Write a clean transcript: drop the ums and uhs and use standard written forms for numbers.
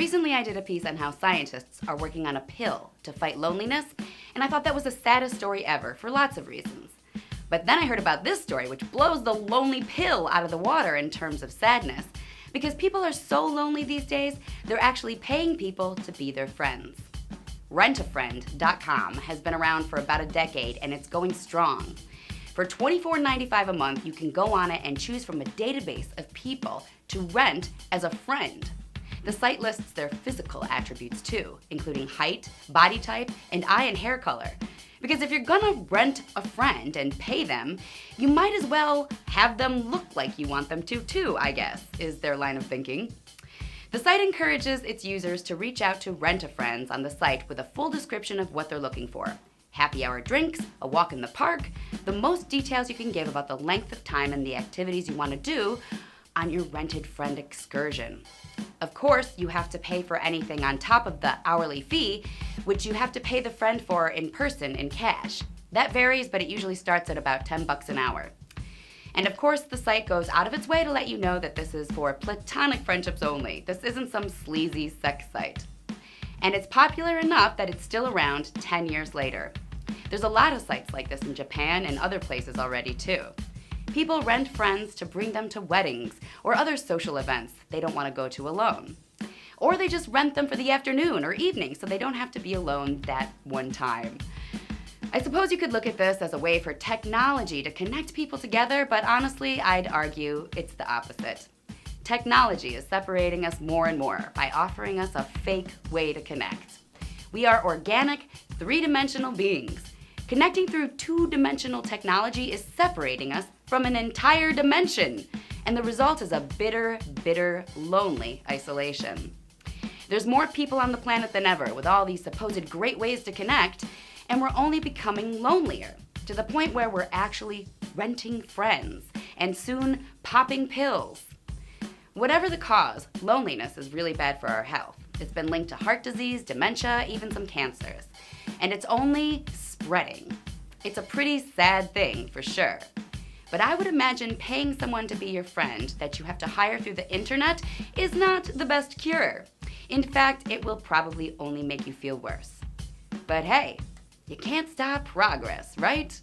Recently, I did a piece on how scientists are working on a pill to fight loneliness, and I thought that was the saddest story ever for lots of reasons. But then I heard about this story, which blows the lonely pill out of the water in terms of sadness, because people are so lonely these days, they're actually paying people to be their friends. Rentafriend.com has been around for about a decade, and it's going strong. For $24.95 a month, you can go on it and choose from a database of people to rent as a friend. The site lists their physical attributes too, including height, body type, and eye and hair color. Because if you're gonna rent a friend and pay them, you might as well have them look like you want them to too, I guess, is their line of thinking. The site encourages its users to reach out to Rent-A-Friends on the site with a full description of what they're looking for. Happy hour drinks, a walk in the park, the most details you can give about the length of time and the activities you want to do on your rented friend excursion. Of course, you have to pay for anything on top of the hourly fee, which you have to pay the friend for in person in cash. That varies, but it usually starts at about $10 an hour. And of course, the site goes out of its way to let you know that this is for platonic friendships only. This isn't some sleazy sex site. And it's popular enough that it's still around 10 years later. There's a lot of sites like this in Japan and other places already too. People rent friends to bring them to weddings or other social events they don't want to go to alone. Or they just rent them for the afternoon or evening so they don't have to be alone that one time. I suppose you could look at this as a way for technology to connect people together, but honestly, I'd argue it's the opposite. Technology is separating us more and more by offering us a fake way to connect. We are organic, three-dimensional beings. Connecting through two-dimensional technology is separating us from an entire dimension, and the result is a bitter, bitter, lonely isolation. There's more people on the planet than ever with all these supposed great ways to connect, and we're only becoming lonelier, to the point where we're actually renting friends, and soon popping pills. Whatever the cause, loneliness is really bad for our health. It's been linked to heart disease, dementia, even some cancers. And it's only spreading. It's a pretty sad thing, for sure. But I would imagine paying someone to be your friend that you have to hire through the internet is not the best cure. In fact, it will probably only make you feel worse. But hey, you can't stop progress, right?